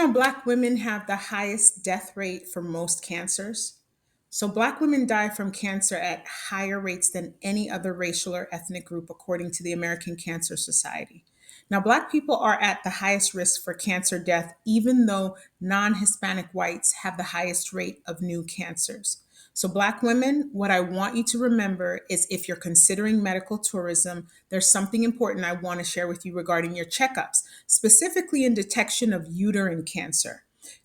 know Black women have the highest death rate for most cancers? So, Black women die from cancer at higher rates than any other racial or ethnic group, according to the American Cancer Society. Now, Black people are at the highest risk for cancer death, even though non Hispanic whites have the highest rate of new cancers. So, Black women, what I want you to remember is if you're considering medical tourism, there's something important I want to share with you regarding your checkups, specifically in detection of uterine cancer.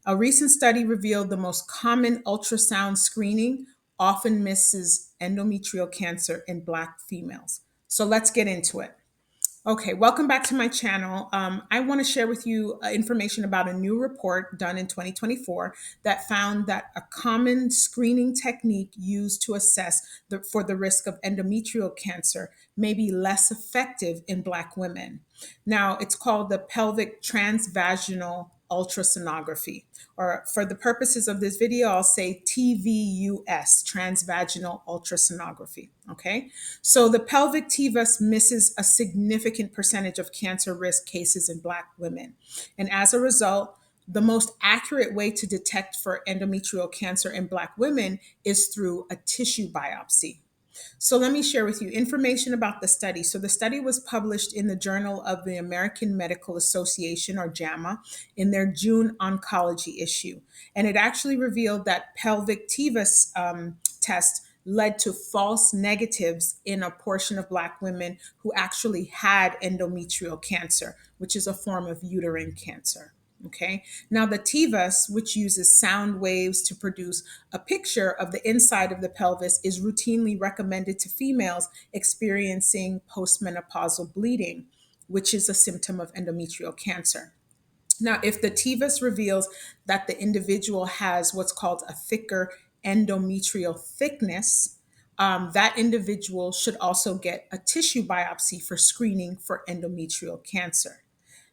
A recent study revealed the most common ultrasound screening often misses endometrial cancer in Black females. So let's get into it. Okay, welcome back to my channel. I want to share with you information about a new report done in 2024 that found that a common screening technique used to assess for the risk of endometrial cancer may be less effective in Black women. Now, it's called the pelvic transvaginal ultrasonography, or for the purposes of this video, I'll say TVUS, transvaginal ultrasonography. Okay, so the pelvic TVUS misses a significant percentage of cancer risk cases in Black women. And as a result, the most accurate way to detect for endometrial cancer in Black women is through a tissue biopsy. So let me share with you information about the study. So the study was published in the Journal of the American Medical Association, or JAMA, in their June Oncology issue. And it actually revealed that pelvic TVUS test led to false negatives in a portion of Black women who actually had endometrial cancer, which is a form of uterine cancer. Okay. Now, the TVUS, which uses sound waves to produce a picture of the inside of the pelvis, is routinely recommended to females experiencing postmenopausal bleeding, which is a symptom of endometrial cancer. Now, if the TVUS reveals that the individual has what's called a thicker endometrial thickness, that individual should also get a tissue biopsy for screening for endometrial cancer.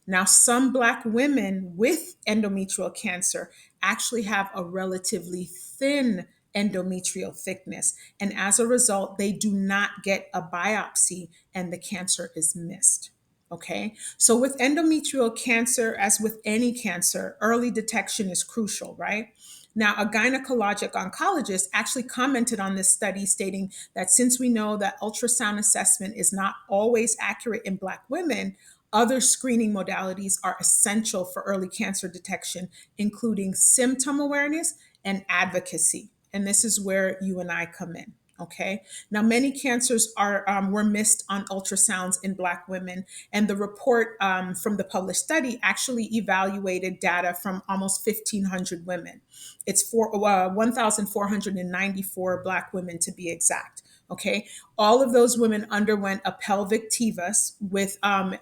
Now, some Black women with endometrial cancer actually have a relatively thin endometrial thickness. And as a result, they do not get a biopsy and the cancer is missed. Okay. So, with endometrial cancer, as with any cancer, early detection is crucial, right? Now, a gynecologic oncologist actually commented on this study, stating that since we know that ultrasound assessment is not always accurate in Black women, other screening modalities are essential for early cancer detection, including symptom awareness and advocacy. And this is where you and I come in. Okay. Now, many cancers were missed on ultrasounds in Black women, and the report from the published study actually evaluated data from almost 1,500 women. It's for 1,494 Black women to be exact. Okay, all of those women underwent a pelvic TVUS with an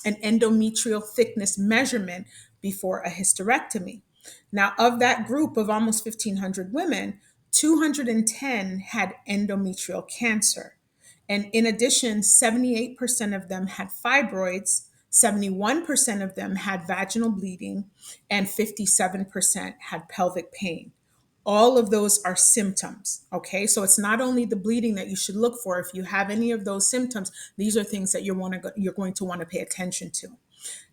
endometrial thickness measurement before a hysterectomy. Now, of that group of almost 1,500 women, 210 had endometrial cancer. And in addition, 78% of them had fibroids, 71% of them had vaginal bleeding, and 57% had pelvic pain. All of those are symptoms. Okay. So it's not only the bleeding that you should look for. If you have any of those symptoms, these are things that you're going to want to pay attention to.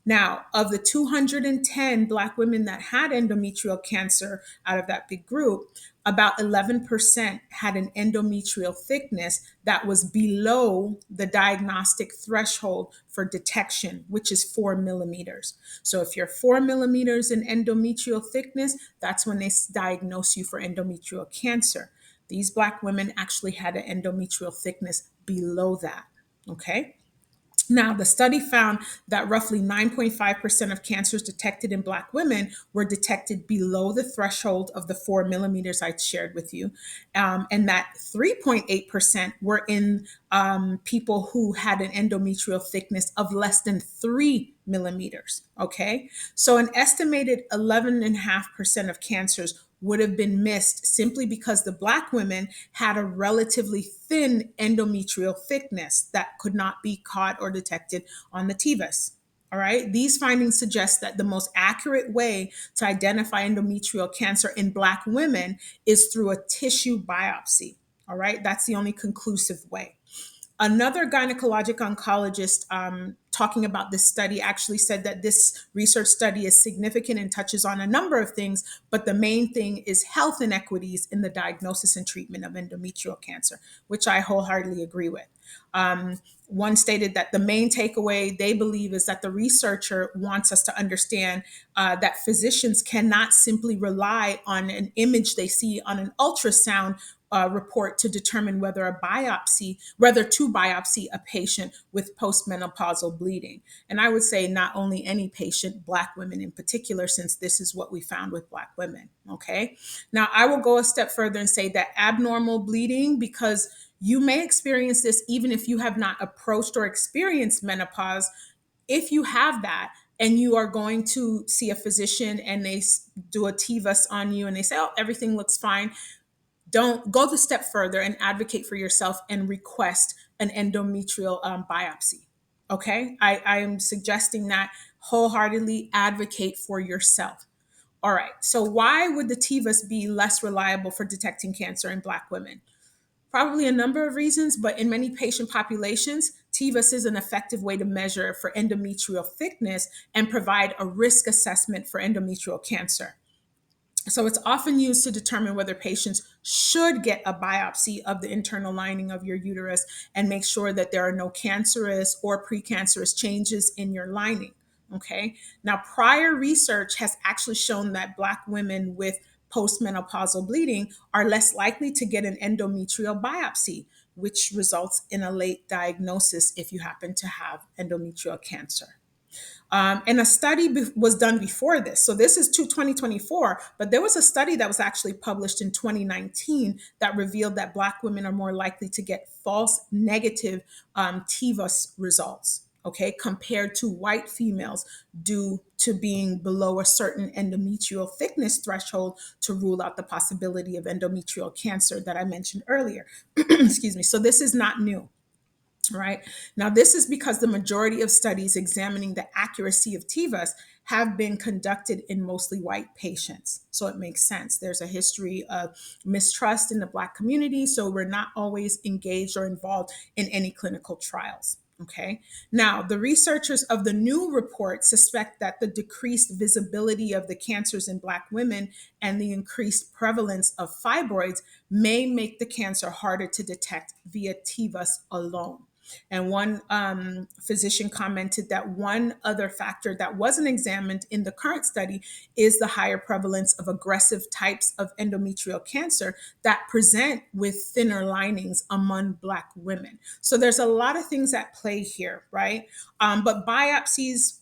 Now, of the 210 Black women that had endometrial cancer out of that big group, about 11% had an endometrial thickness that was below the diagnostic threshold for detection, which is 4 millimeters. So if you're 4 millimeters in endometrial thickness, that's when they diagnose you for endometrial cancer. These Black women actually had an endometrial thickness below that. Okay. Now, the study found that roughly 9.5% of cancers detected in Black women were detected below the threshold of the 4 millimeters I shared with you, and that 3.8% were in people who had an endometrial thickness of less than 3 millimeters. Okay, so an estimated 11.5% of cancers would have been missed simply because the Black women had a relatively thin endometrial thickness that could not be caught or detected on the TVUS. All right. These findings suggest that the most accurate way to identify endometrial cancer in Black women is through a tissue biopsy. All right. That's the only conclusive way. Another gynecologic oncologist talking about this study actually said that this research study is significant and touches on a number of things, but the main thing is health inequities in the diagnosis and treatment of endometrial cancer, which I wholeheartedly agree with. One stated that the main takeaway they believe is that the researcher wants us to understand that physicians cannot simply rely on an image they see on an ultrasound report to determine whether to biopsy a patient with postmenopausal bleeding. And I would say not only any patient, Black women in particular, since this is what we found with Black women. Okay. Now, I will go a step further and say that abnormal bleeding, because you may experience this even if you have not approached or experienced menopause. If you have that, and you are going to see a physician and they do a TVUS on you and they say, oh, everything looks fine, don't go the step further and advocate for yourself and request an endometrial biopsy. Okay, I am suggesting that wholeheartedly. Advocate for yourself. All right, so why would the TVUS be less reliable for detecting cancer in Black women? Probably a number of reasons, but in many patient populations, TVUS is an effective way to measure for endometrial thickness and provide a risk assessment for endometrial cancer. So it's often used to determine whether patients should get a biopsy of the internal lining of your uterus and make sure that there are no cancerous or precancerous changes in your lining. Okay. Now, prior research has actually shown that Black women with postmenopausal bleeding are less likely to get an endometrial biopsy, which results in a late diagnosis if you happen to have endometrial cancer. And a study was done before this. So this is to 2024, but there was a study that was actually published in 2019 that revealed that Black women are more likely to get false negative TVUS results, okay, compared to white females due to being below a certain endometrial thickness threshold to rule out the possibility of endometrial cancer that I mentioned earlier. Excuse me. So this is not new. Right. Now, this is because the majority of studies examining the accuracy of TVUS have been conducted in mostly white patients. So it makes sense. There's a history of mistrust in the Black community. So we're not always engaged or involved in any clinical trials. Okay. Now, the researchers of the new report suspect that the decreased visibility of the cancers in Black women and the increased prevalence of fibroids may make the cancer harder to detect via TVUS alone. And one physician commented that one other factor that wasn't examined in the current study is the higher prevalence of aggressive types of endometrial cancer that present with thinner linings among Black women. So there's a lot of things at play here, right? But biopsies,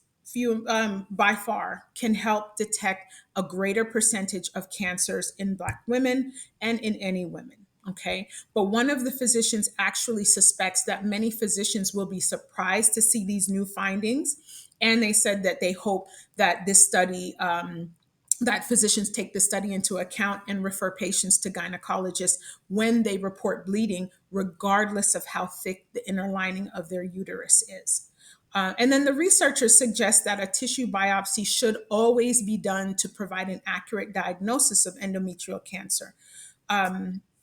by far, can help detect a greater percentage of cancers in Black women and in any women. Okay. But one of the physicians actually suspects that many physicians will be surprised to see these new findings. And they said that they hope that this study, that physicians take the study into account and refer patients to gynecologists when they report bleeding, regardless of how thick the inner lining of their uterus is. And then the researchers suggest that a tissue biopsy should always be done to provide an accurate diagnosis of endometrial cancer.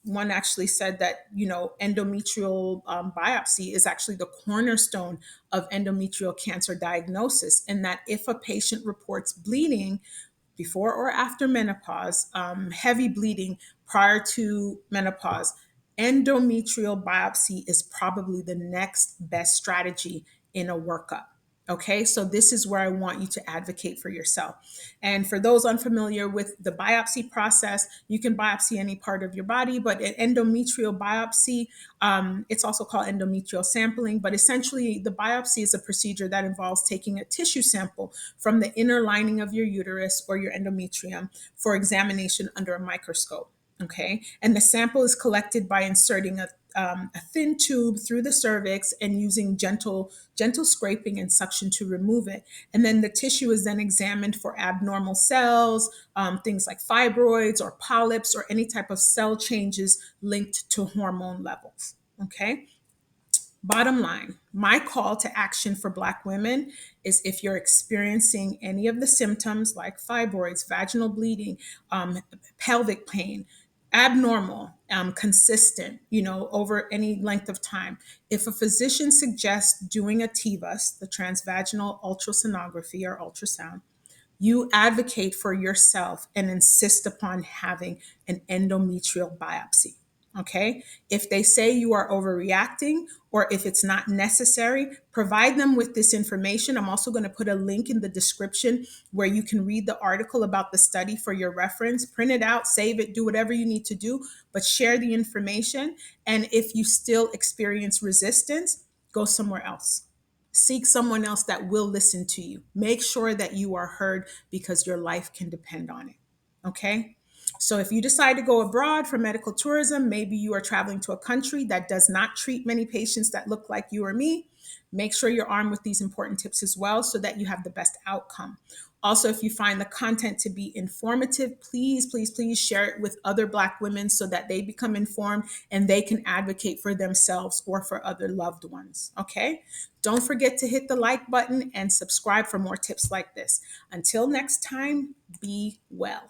One actually said that, endometrial biopsy is actually the cornerstone of endometrial cancer diagnosis, and that if a patient reports bleeding before or after menopause, heavy bleeding prior to menopause, endometrial biopsy is probably the next best strategy in a workup. Okay, so this is where I want you to advocate for yourself. And for those unfamiliar with the biopsy process, you can biopsy any part of your body, but an endometrial biopsy, it's also called endometrial sampling, but essentially the biopsy is a procedure that involves taking a tissue sample from the inner lining of your uterus or your endometrium for examination under a microscope. Okay, and the sample is collected by inserting a thin tube through the cervix and using gentle scraping and suction to remove it. And then the tissue is then examined for abnormal cells, things like fibroids or polyps or any type of cell changes linked to hormone levels. Okay. Bottom line, my call to action for Black women is if you're experiencing any of the symptoms like fibroids, vaginal bleeding, pelvic pain, Abnormal, consistent, over any length of time. If a physician suggests doing a TVUS, the transvaginal ultrasonography or ultrasound, you advocate for yourself and insist upon having an endometrial biopsy. Okay. If they say you are overreacting or if it's not necessary, provide them with this information. I'm also going to put a link in the description where you can read the article about the study for your reference. Print it out, save it, do whatever you need to do, but share the information. And if you still experience resistance, go somewhere else. Seek someone else that will listen to you. Make sure that you are heard because your life can depend on it. Okay? So if you decide to go abroad for medical tourism, maybe you are traveling to a country that does not treat many patients that look like you or me. Make sure you're armed with these important tips as well so that you have the best outcome. Also, if you find the content to be informative, please, please, please share it with other Black women so that they become informed and they can advocate for themselves or for other loved ones. Okay? Don't forget to hit the like button and subscribe for more tips like this. Until next time, be well.